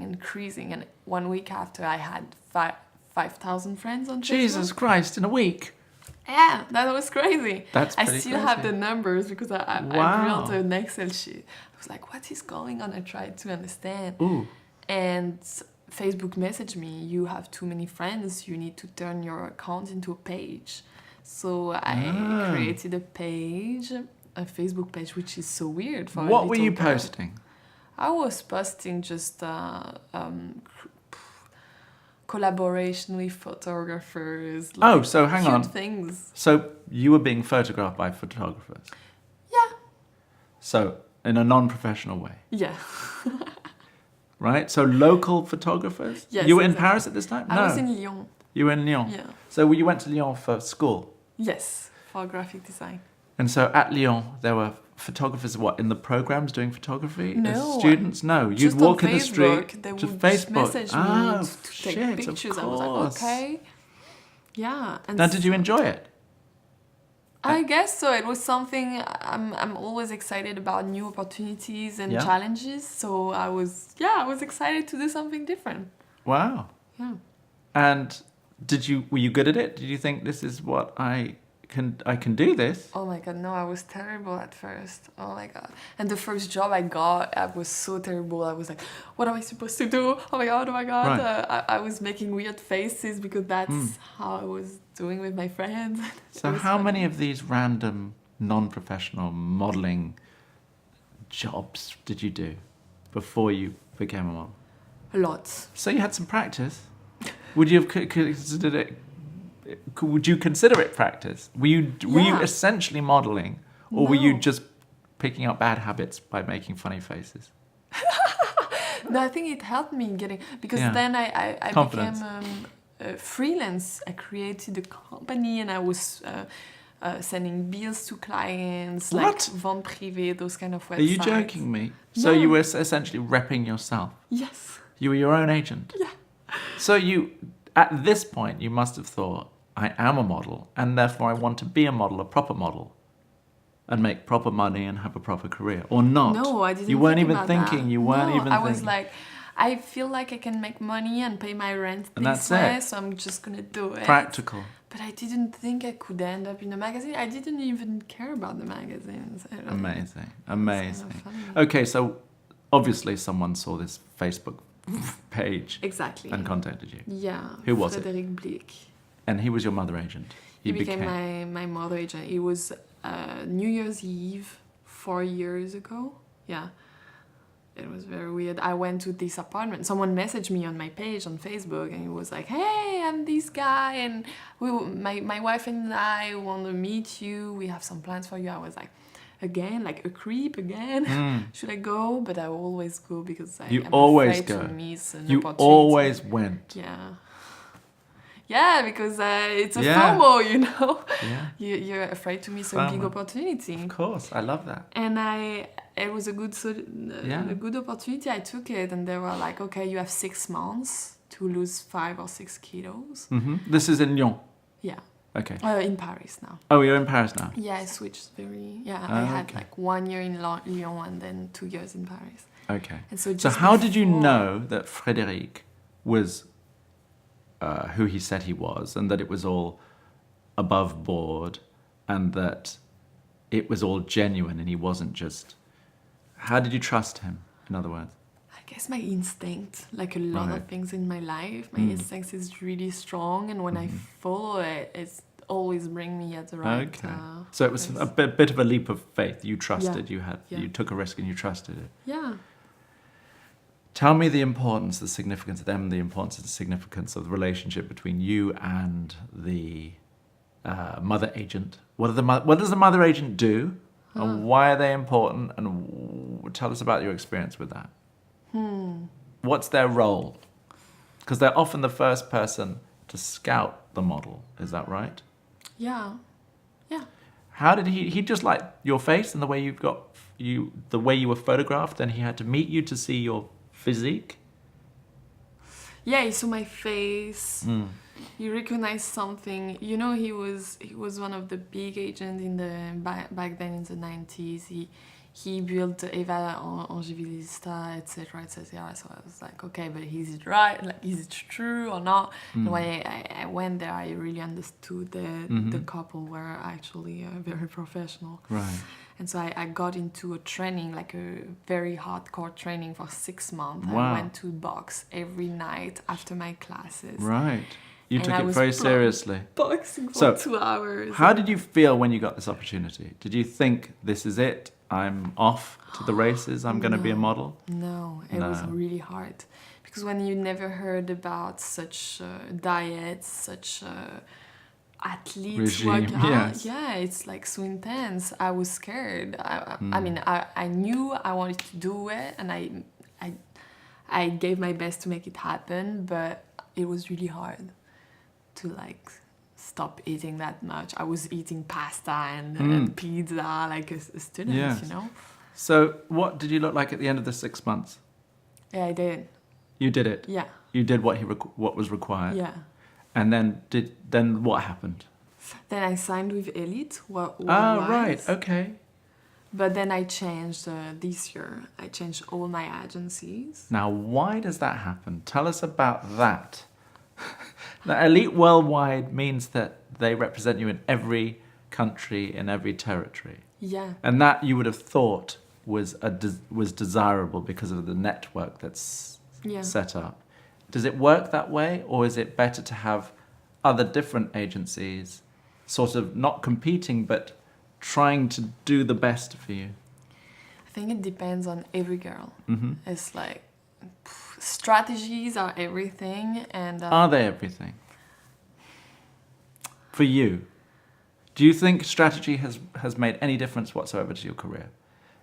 And 1 week after, I had 5,000 friends on Facebook. Jesus Christ, in a week? Yeah, that was crazy. That's I pretty still have crazy. the numbers because I Wow. built an Excel sheet. I was like, what is going on? I tried to understand. Ooh. And Facebook messaged me, you have too many friends, you need to turn your account into a page. So I created a page, a Facebook page, which is so weird for a What were little you girl. posting? I was posting just collaboration with photographers. Oh, so hang cute on. things. So you were being photographed by photographers? Yeah. So in a non-professional way, Yeah. right? So local photographers? Yes, You were in exactly. Paris at this time? I was in Lyon. You were in Lyon? Yeah. So you went to Lyon for school? Yes, for graphic design. And so at Lyon, there were photographers, what, in the programs doing photography? No, As students? No, you'd Just walk on in the Facebook, street they to would Facebook. message me Oh, to take shit, pictures. of I was like, course. okay. Yeah. And Now, did you enjoy it? I guess so. It was something I'm always excited about new opportunities and Yeah. challenges. So I was excited to do something different. Wow. Yeah. And were you good at it? Did you think this is what I can do this? Oh my god, no, I was terrible at first. Oh my god. And the first job I got, I was so terrible. I was like, what am I supposed to do? Oh my god, Right. I was making weird faces because that's how I was doing with my friends. So how many of these random non-professional modeling jobs did you do before you became a model? Lots. So you had some practice. Would you have considered it? Would you consider it practice? Were you Yeah. essentially modeling, or were you No. just picking up bad habits by making funny faces? No, I think it helped me getting, because Yeah. then I Confidence. became freelance. I created a company and I was sending bills to clients, like What? vente privée, those kind of websites. Are you joking me? So No. you were essentially repping yourself. Yes. You were your own agent. Yeah. So at this point, you must have thought, I am a model, and therefore I want to be a model, a proper model, and make proper money and have a proper career, or not. No, I didn't. You weren't think even about thinking. that. You weren't No, even I thinking. was like, I feel like I can make money and pay my rent And this that's way, it. so I'm just gonna do it. Practical. But I didn't think I could end up in a magazine. I didn't even care about the magazines. I don't know. Amazing. It's Amazing. kind of funny. Okay, so obviously someone saw this Facebook page Exactly. and contacted you. Yeah. Who was it? Frederic Blick. And he was your mother agent. He became my mother agent. It was New Year's Eve 4 years ago. Yeah. It was very weird. I went to this apartment. Someone messaged me on my page on Facebook and he was like, hey, I'm this guy and my wife and I want to meet you. We have some plans for you. I was like, again, like a creep again. Should I go? But I always go because You I'm always afraid go. to miss an You opportunity. always went. Yeah. Yeah, because it's a Yeah. FOMO, you know. Yeah. You're afraid to miss a big FOMO. opportunity. Of course, I love that. And it was a good Yeah. a good opportunity. I took it, and they were like, "Okay, you have 6 months to lose 5 or 6 kilos." This is in Lyon. Yeah, Okay. in Paris now. Oh, you're in Paris now. Yeah, I switched very. Yeah, Oh, I had okay. like 1 year in Lyon and then 2 years in Paris. Okay. And so, So just how did you before- know that Frédéric was who he said he was, and that it was all above board, and that it was all genuine, and he wasn't just... How did you trust him, in other words? I guess my instinct, like a lot Right. of things in my life, my instinct is really strong, and when I follow it, it's always bring me at the right. Okay. So it was place. a bit of a leap of faith. You trusted. Yeah. You took a risk and you trusted it. Yeah. Tell me the importance, the significance of them, the importance and the significance of the relationship between you and the mother agent. What does the mother agent do, and why are they important? And tell us about your experience with that. What's their role? Because they're often the first person to scout the model. Is that right? Yeah. Yeah. How did he just like your face and the way the way you were photographed, and he had to meet you to see your physique? Yeah, he saw my face. He recognized something. You know, he was one of the big agents in the back then in the 90s. He built Eva Angivilista, etc., etc. So I was like, okay, but is it right? Like, is it true or not? And when I went there, I really understood that the couple were actually very professional. Right. And so I got into a training, like a very hardcore training for 6 months. Wow. I went to box every night after my classes. Right. You And took I it was very seriously. Boxing for So, 2 hours. How did you feel when you got this opportunity? Did you think, this is it? I'm off to the races. I'm going to be a model? No, it was really hard. Because when you never heard about such diets, such athletes Regime, work out, yes. yeah, it's like so intense. I was scared. I mean, I knew I wanted to do it, and I gave my best to make it happen, but it was really hard to like stop eating that much. I was eating pasta and pizza like a student, Yes. you know? So what did you look like at the end of the 6 months? Yeah, I did. You did it? Yeah. You did what was required? Yeah. And then what happened? Then I signed with Elite. Right, okay. But then I changed this year. I changed all my agencies. Now, why does that happen? Tell us about that. Now, Elite Worldwide means that they represent you in every country, in every territory. Yeah. And that you would have thought was desirable because of the network that's set up. Does it work that way, or is it better to have other different agencies sort of not competing but trying to do the best for you? I think it depends on every girl. It's like strategies are everything, and Are they everything? For you? Do you think strategy has made any difference whatsoever to your career?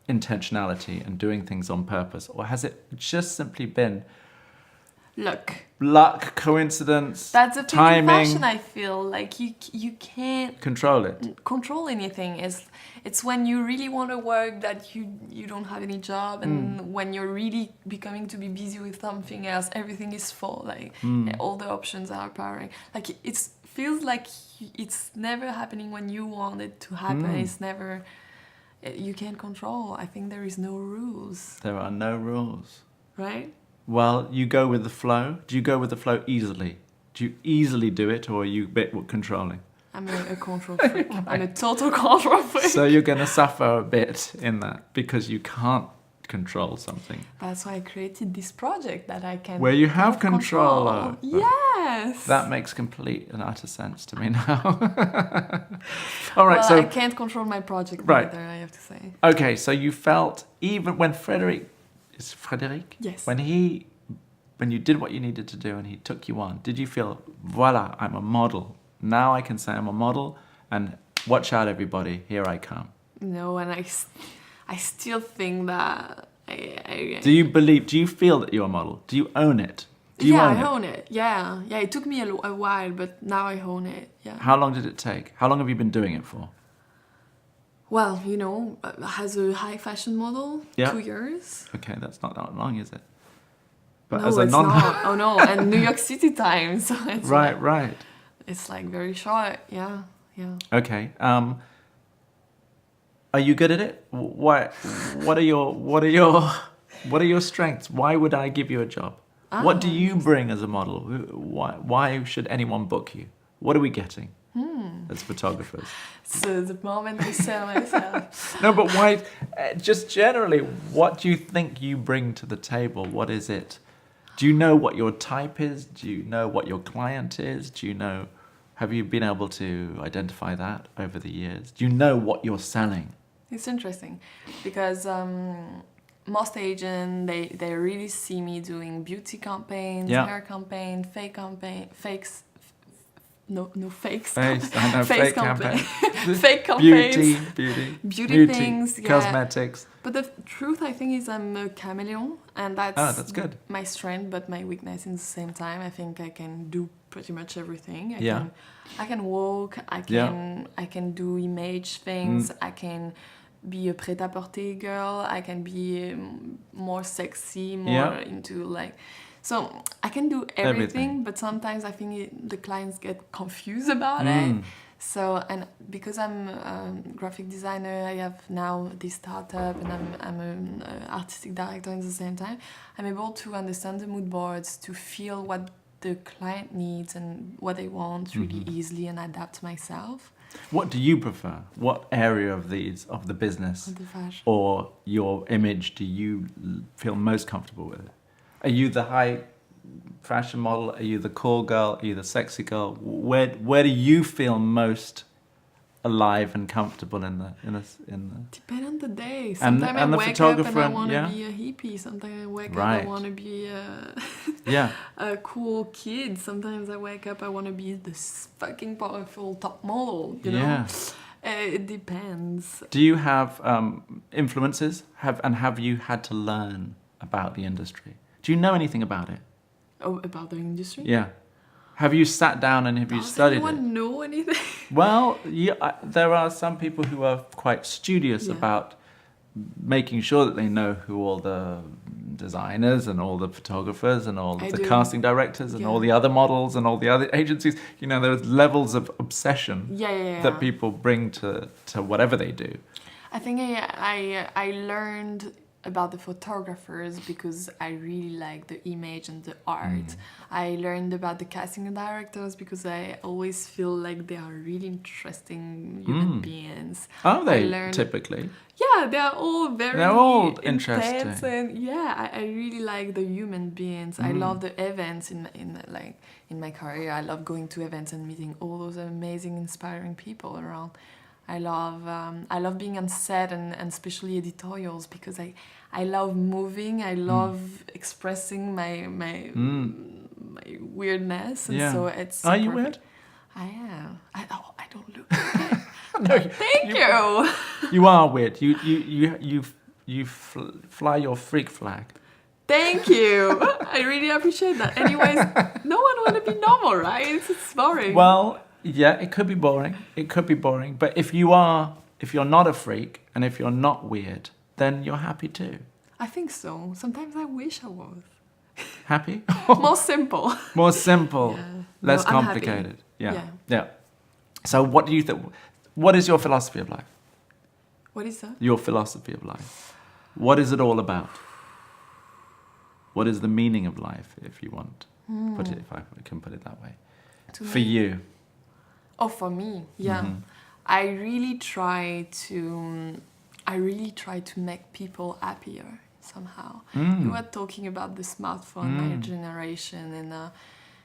Intentionality and doing things on purpose? Or has it just simply been luck, coincidence, that's a thing in timing? fashion, I feel. Like you can't Control it. control anything. It's when you really want to work that you don't have any job, and when you're really becoming to be busy with something else, everything is full. Like all the options are powering. Like it feels like it's never happening when you want it to happen. It's never. You can't control. I think there is no rules. There are no rules. Right? Well, you go with the flow. Do you go with the flow easily? Do you easily do it, or are you a bit controlling? I'm a control freak. I'm a total control freak. So you're going to suffer a bit in that because you can't control something. That's why I created this project that I can. Where you have control over. Yes. That makes complete and utter sense to me now. All right, well, so I can't control my project Right. either, I have to say. okay, so you felt even when Frederic, Yes. when you did what you needed to do and he took you on, did you feel, voila, I'm a model. Now I can say I'm a model, and watch out, everybody, here I come. No, and I still think that Do you feel that you're a model? Do you own it? Do you I own it? own it. Yeah, it took me a while, but now I own it. Yeah. How long did it take? How long have you been doing it for? Well, as a high fashion model, Yeah. 2 years. Okay, that's not that long, is it? But No, as a it's non not. Oh no, and New York City time, so it's right. It's like very short. Yeah. Okay. Are you good at it? What are your strengths? Why would I give you a job? What do you bring as a model? Why should anyone book you? What are we getting as photographers? So the moment I sell myself. No, but why? Just generally, what do you think you bring to the table? What is it? Do you know what your type is? Do you know what your client is? Do you know Have you been able to identify that over the years? Do you know what you're selling? It's interesting because most agents, they really see me doing beauty campaigns, Yeah. hair campaign, fakes. No fakes. Face, I know, Face fake campaign. campaign. Fake campaigns. Beauty things, yeah. Cosmetics. But the truth, I think, is I'm a chameleon, and That's good. my strength, but my weakness in the same time. I think I can do pretty much everything. I can walk. I can do image things. I can be a prêt-à-porter girl. I can be more sexy, more into like. So I can do everything. But sometimes I think the clients get confused about it. So, and because I'm a graphic designer, I have now this startup, and I'm an artistic director at the same time. I'm able to understand the mood boards, to feel what the client needs and what they want really easily, and adapt myself. What do you prefer? What area of the business Of the fashion. or your image do you feel most comfortable with? Are you the high fashion model? Are you the cool girl? Are you the sexy girl? Where do you feel most alive and comfortable in the? Depend on the day. And Sometimes I the wake up photographer, and I want to yeah. be a hippie. Sometimes I wake up Right. I want to be Yeah. a cool kid. Sometimes I wake up I want to be this fucking powerful top model. You know. Yeah. It depends. Do you have influences? Have you had to learn about the industry? Do you know anything about it? Oh, about the industry? Yeah. Have you sat down and have you Does studied anyone it? know anything? Well, there are some people who are quite studious about making sure that they know who all the designers and all the photographers and all the casting directors and all the other models and all the other agencies. You know, there's levels of obsession that people bring to whatever they do. I think I learned about the photographers because I really like the image and the art. I learned about the casting directors because I always feel like they are really interesting human beings. Are they typically? Yeah, they are all very interesting. intense, and I really like the human beings. I love the events in my career. I love going to events and meeting all those amazing, inspiring people around. I love being on set and especially editorials because I love moving. I love expressing my weirdness, and so it's. Are you weird? I am. I don't look. No, Thank you. You are weird. You fly your freak flag. Thank you. I really appreciate that. Anyways, no one want to be normal, right? It's boring. Well, yeah, it could be boring. It could be boring. But if you're not a freak and if you're not weird, then you're happy too. I think so. Sometimes I wish I was. Happy? More simple. More simple. Yeah. Less No, I'm happy. complicated. Yeah. Yeah. So what do you think? What is your philosophy of life? What is that? Your philosophy of life. What is it all about? What is the meaning of life, if you want? Put it, if I can put it that way. For you. Oh, for me, yeah. I really try to make people happier somehow. You were talking about the smartphone generation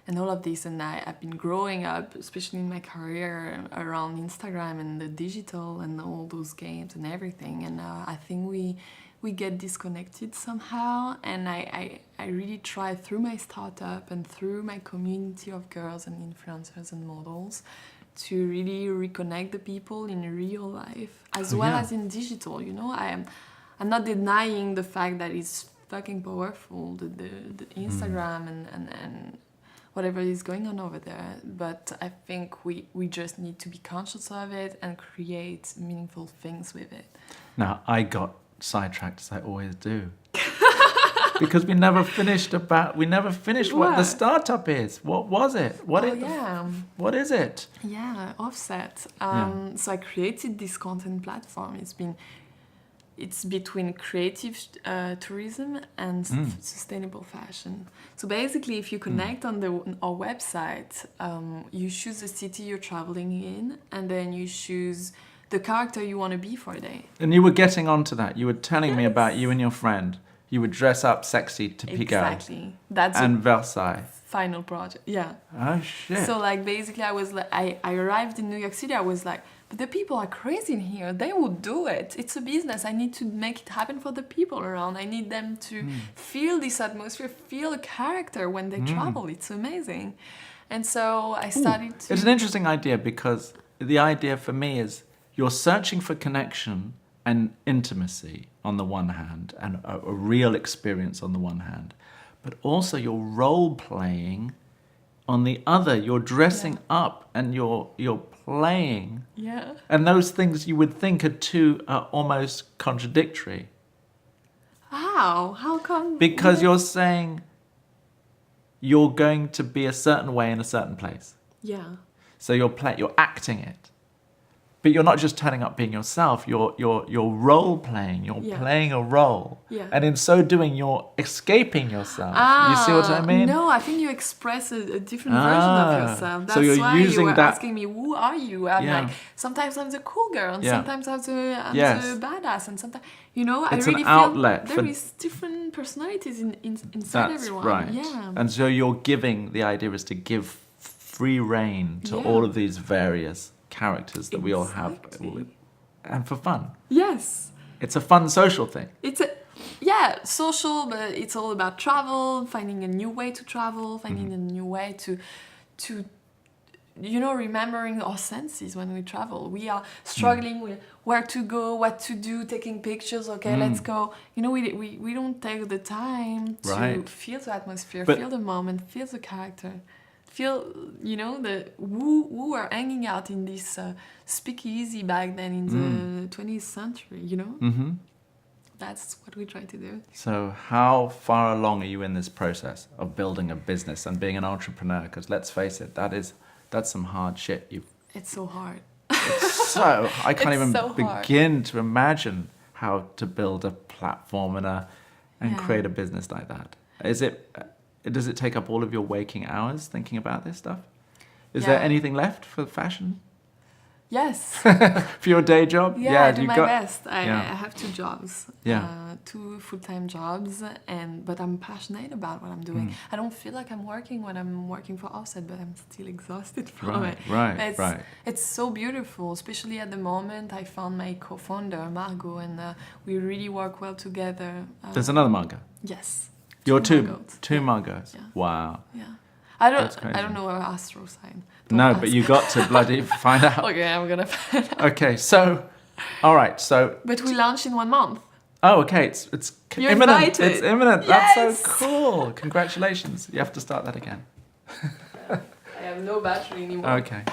and all of this, and I've been growing up, especially in my career, around Instagram and the digital and all those games and everything. And I think we get disconnected somehow, and I really try through my startup and through my community of girls and influencers and models to really reconnect the people in real life as well as in digital. You know, I'm not denying the fact that it's fucking powerful, the Instagram and whatever is going on over there, but I think we just need to be conscious of it and create meaningful things with it. Now, I got sidetracked as I always do. Because we never finished what the startup is. What was it? What is it? Yeah, Offset. So I created this content platform. It's between creative tourism and sustainable fashion. So basically, if you connect on our website, you choose the city you're traveling in, and then you choose the character you want to be for a day. And you were getting onto that. You were telling me about you and your friend. You would dress up sexy to peek out. Exactly. That's and Versailles. final project. Yeah. Oh shit. So like basically I was like I arrived in New York City, I was like, but the people are crazy in here. They would do it. It's a business. I need to make it happen for the people around. I need them to feel this atmosphere, feel a character when they travel. It's amazing. And so I started to... It's an interesting idea because the idea for me is you're searching for connection and intimacy on the one hand and a real experience on the one hand, but also you're role-playing on the other. You're dressing up and you're playing. Yeah. And those things you would think are almost contradictory. How? How come? Because you're saying you're going to be a certain way in a certain place. Yeah. So you're acting it. But you're not just turning up being yourself, you're role playing, you're playing a role. Yeah. And in so doing, you're escaping yourself. You see what I mean? No, I think you express a different version of yourself. That's so you're why using you were that... asking me, who are you? I'm like, sometimes I'm the cool girl, and sometimes I'm the badass, and sometimes, it's I really an outlet feel there is different personalities inside everyone. That's right. Yeah. And so you're giving, the idea is to give free reign to all of these various characters that we all have, and for fun. Yes. It's a fun social thing. It's social, but it's all about travel, finding a new way to travel, finding a new way to remembering our senses when we travel. We are struggling with where to go, what to do, taking pictures. Okay, let's go. We don't take the time to feel the atmosphere, feel the moment, feel the character. Feel, the who were hanging out in this speakeasy back then in the 20th century, Mm-hmm. That's what we try to do. So how far along are you in this process of building a business and being an entrepreneur? Because let's face it, that's some hard shit. It's so hard. I can't even so begin to imagine how to build a platform and create a business like that. Does it take up all of your waking hours thinking about this stuff? Is there anything left for fashion? Yes. For your day job? Yeah, I do my best. I have 2 jobs. 2 full-time jobs, but I'm passionate about what I'm doing. I don't feel like I'm working when I'm working for Offset, but I'm still exhausted from it. Right. It's so beautiful, especially at the moment. I found my co-founder, Margot, and we really work well together. There's another Margot? Yes. You're two Margots. Margots? Yeah. Wow. Yeah. I don't know her astro sign. No, but you got to bloody find out. Okay, I'm gonna find out. Okay, so, all right, so... But we launch in 1 month. Oh, okay, it's You're imminent. Invited. It's imminent. Yes! That's so cool. Congratulations. You have to start that again. I have no battery anymore. Okay.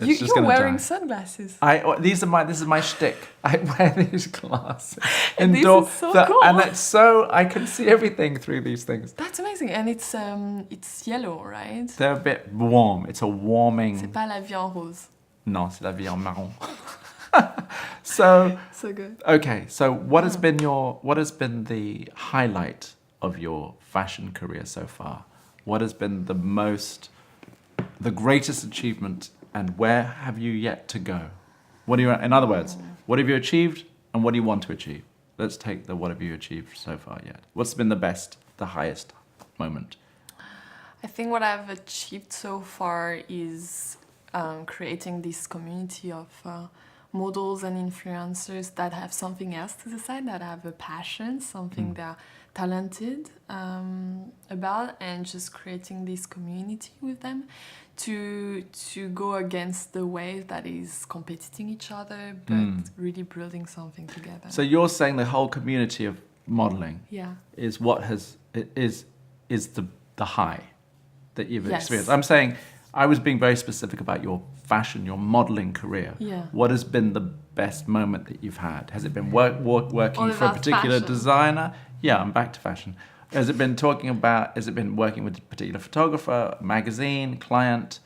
You're wearing sunglasses. This is my shtick. I wear these glasses And this is so cool. And it's so I can see everything through these things. That's amazing, and it's yellow, right? They're a bit warm. It's a warming. C'est pas la vie en rose. Non, c'est la vie en marron. So good. Okay, so what has been the highlight of your fashion career so far? What has been the greatest achievement? And where have you yet to go? In other words, what have you achieved and what do you want to achieve? Let's take what have you achieved so far yet? What's been the highest moment? I think what I've achieved so far is creating this community of models and influencers that have something else to the side, that have a passion, something they're talented about, and just creating this community with them to go against the wave that is competing each other, but really building something together. So you're saying the whole community of modeling is the high that you've experienced. I'm saying I was being very specific about your fashion, your modeling career. Yeah. What has been the best moment that you've had? Has it been working for a particular fashion. Designer? Yeah, I'm back to fashion. Has it been working with a particular photographer, magazine, client?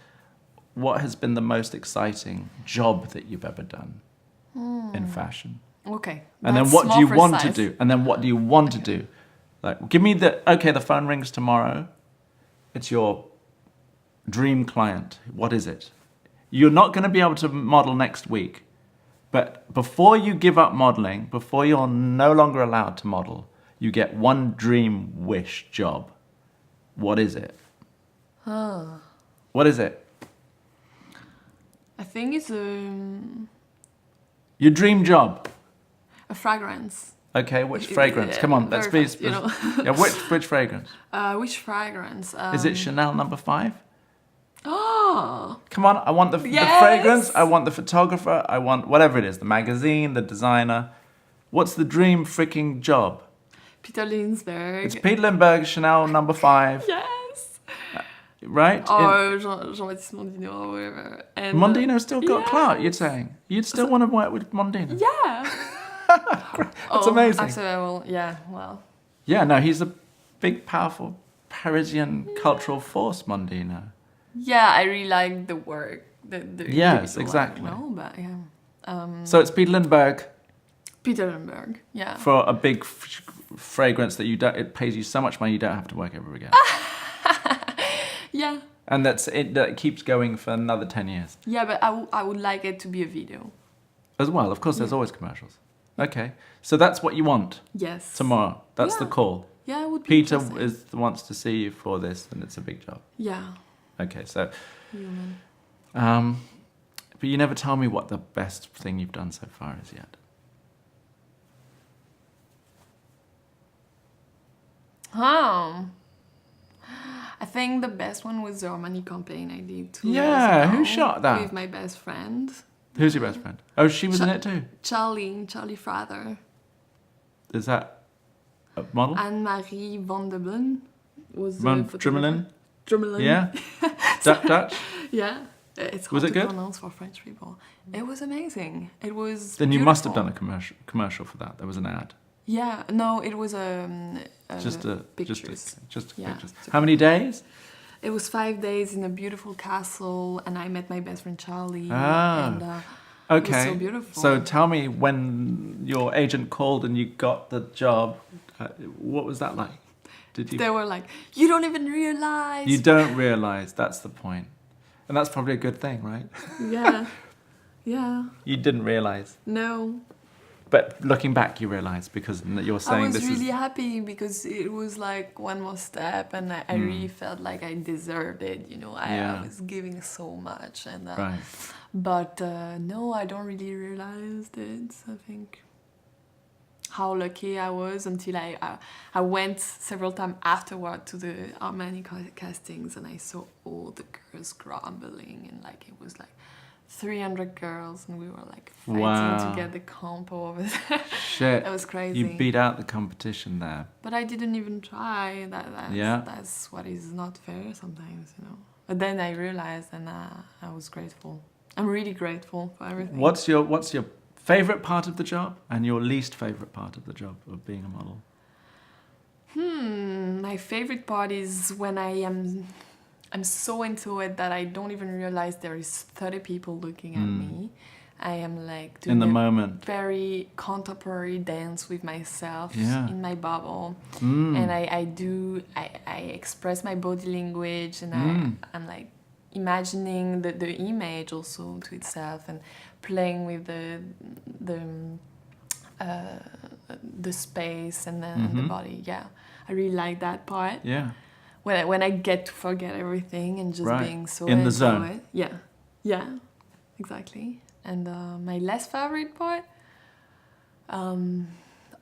What has been the most exciting job that you've ever done in fashion? Okay. And then what do you want to do? And then what do you want to do? Like, give me the phone rings tomorrow. It's your dream client. What is it? You're not going to be able to model next week. But before you give up modeling, before you're no longer allowed to model, you get one dream wish job. What is it? Huh. What is it? I think it's Your dream job. a fragrance. Okay, which fragrance? Come on, let's very be fast, you know. Yeah, which fragrance? Which fragrance? Is it Chanel number 5? Oh, Come on, I want the Yes! fragrance, I want the photographer, I want whatever it is, the magazine, the designer. What's the dream freaking job? Peter Lindbergh. It's Peter Lindbergh, Chanel number 5, Yes. right? Or Jean-Baptiste Mondino or whatever. And, Mondino still got yes. clout, you're saying? You'd still want to work with Mondino? Yeah. That's amazing. Actually, I will. Yeah. Well. Yeah, no, he's a big, powerful Parisian cultural force, Mondino. Yeah, I really like the work. The Yes, individual, exactly. but yeah. So it's Peter Lindbergh Peter Lindbergh. Yeah. for a big fragrance that it pays you so much money you don't have to work ever again. Yeah. And that keeps going for another 10 years. Yeah, but I would like it to be a video. As well, of course, there's always commercials. Okay, so that's what you want Yes. tomorrow. That's the Yeah. call. Yeah, it would be Peter interesting. wants to see you for this, and it's a big job. Yeah. Okay, so, Human. but you never tell me what the best thing you've done so far is yet. I think the best one was the Armani campaign I did 2 years Yeah, ago who shot that? with my best friend. Who's your best friend? Oh, she was in it too. Charlie Frater. Is that a model? Anne-Marie van der Blen was Van the Drummelen? Drummelen. Yeah? Dutch? Yeah. It's hard Was it to good? pronounce for French people. It was amazing. It was Then you must have beautiful. done a commercial for that. There was an ad. Yeah, no, it was Just Yeah. pictures. How many days? It was 5 days in a beautiful castle, and I met my best friend Charlie. Ah, And Okay. it was so beautiful. So tell me, when your agent called and you got the job, what was that like? Did you? They were like, "You don't even realize." You don't realize, that's the point. And that's probably a good thing, right? Yeah, yeah. You didn't realize. No, But looking back, you realize because you're I saying was this really is. happy because it was like one more step, and I really felt like I deserved it. You know, Yeah. I was giving so much, and Right. but no, I don't really realize it. I think how lucky I was until I went several times afterward to the Armani castings, and I saw all the girls grumbling, and like it was like 300 girls, and we were like fighting Wow. to get the compo over there. Shit. That was crazy. You beat out the competition there. But I didn't even try. Yeah. That's what is not fair sometimes, you know. But then I realized, and I was grateful. I'm really grateful for everything. What's your favorite part of the job and your least favorite part of the job of being a model? My favorite part is when I'm so into it that I don't even realize there is 30 people looking at me. I am like doing In the a moment. very contemporary dance with myself Yeah. in my bubble, Mm. and I express my body language, and I'm like imagining the image also to itself, and playing with the space and the body. Yeah, I really like that part. Yeah. When I get to forget everything and just Right. being so In the into zone. it. Yeah, exactly. And my less favorite part,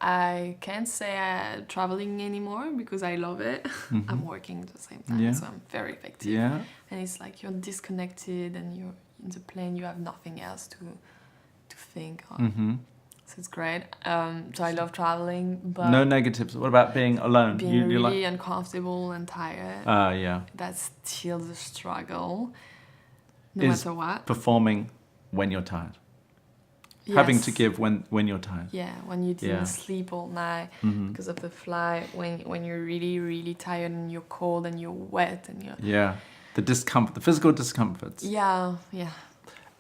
I can't say traveling anymore because I love it. I'm working at the same time, Yeah. so I'm very effective. Yeah. And it's like you're disconnected, and you're in the plane. You have nothing else to think on. Mm-hmm. So it's great. So I love traveling, but No negatives. What about being alone? being you really uncomfortable and tired. yeah. That's still the struggle, no Is matter what. Performing when you're tired. Having Yes. to give when you're tired. Yeah, when you didn't Yeah. sleep all night Mhm. because of the flight, when you're really, really tired and you're cold and you're wet and you're... Yeah. The discomfort, the physical discomforts. Yeah.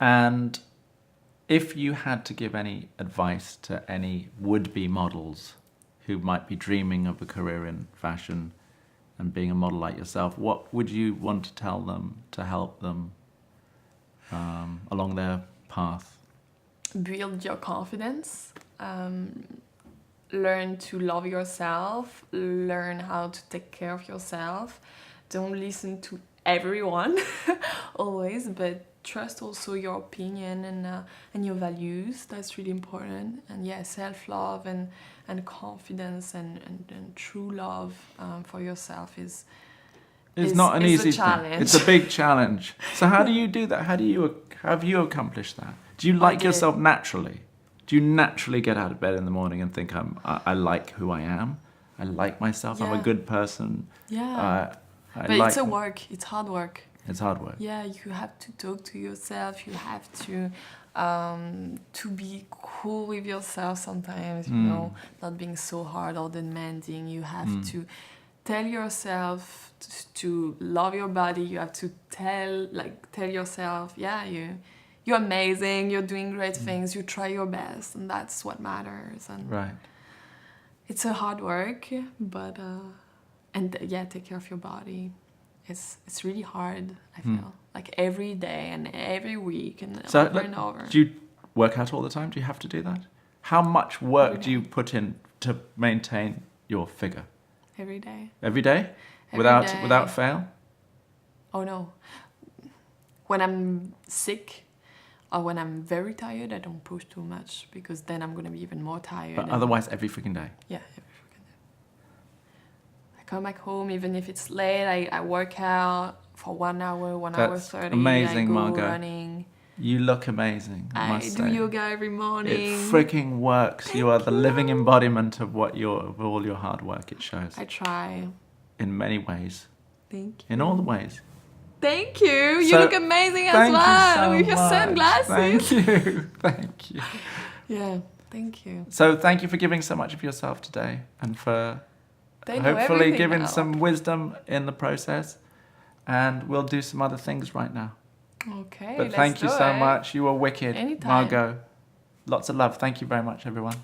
And if you had to give any advice to any would-be models who might be dreaming of a career in fashion and being a model like yourself, what would you want to tell them to help them along their path? Build your confidence. Learn to love yourself. Learn how to take care of yourself. Don't listen to everyone always, but trust also your opinion and your values. That's really important. And yeah, self-love and confidence and true love for yourself is not an easy a thing. challenge. It's a big challenge. So how do you do that? How have you accomplished that? Do you like yourself naturally? Do you naturally get out of bed in the morning and think I like who I am? I like myself. I'm a good person. Yeah. But it's a work. It's hard work. It's hard work. Yeah, you have to talk to yourself. You have to be cool with yourself sometimes, you know, not being so hard or demanding. You have to tell yourself to love your body. You have to tell yourself, yeah, you're amazing. You're doing great things. You try your best, and that's what matters. And right. It's a hard work, but take care of your body. It's really hard, I feel. Like every day and every week and over and over. Do you work out all the time? Do you have to do that? How much work do you put in to maintain your figure? Every day. Every day? Every day. Without fail? Oh no. When I'm sick or when I'm very tired, I don't push too much because then I'm going to be even more tired. But otherwise, every freaking day? Yeah, every freaking day. I come back home, even if it's late, I work out for 1 hour, 1 hour 30. Amazing, I go Margot. running. You look amazing, I must say. Do yoga every morning. It freaking works. You are the living embodiment of of all your hard work. It shows. I try. In many ways. Thank you. In all the ways. Thank you. You look amazing as well with your sunglasses. Thank you. Thank you. Yeah, thank you. So thank you for giving so much of yourself today and for They know hopefully everything giving now. some wisdom in the process. And we'll do some other things right now. Okay, But thank you so much. You were wicked. Anytime. Margot. Lots of love. Thank you very much, everyone.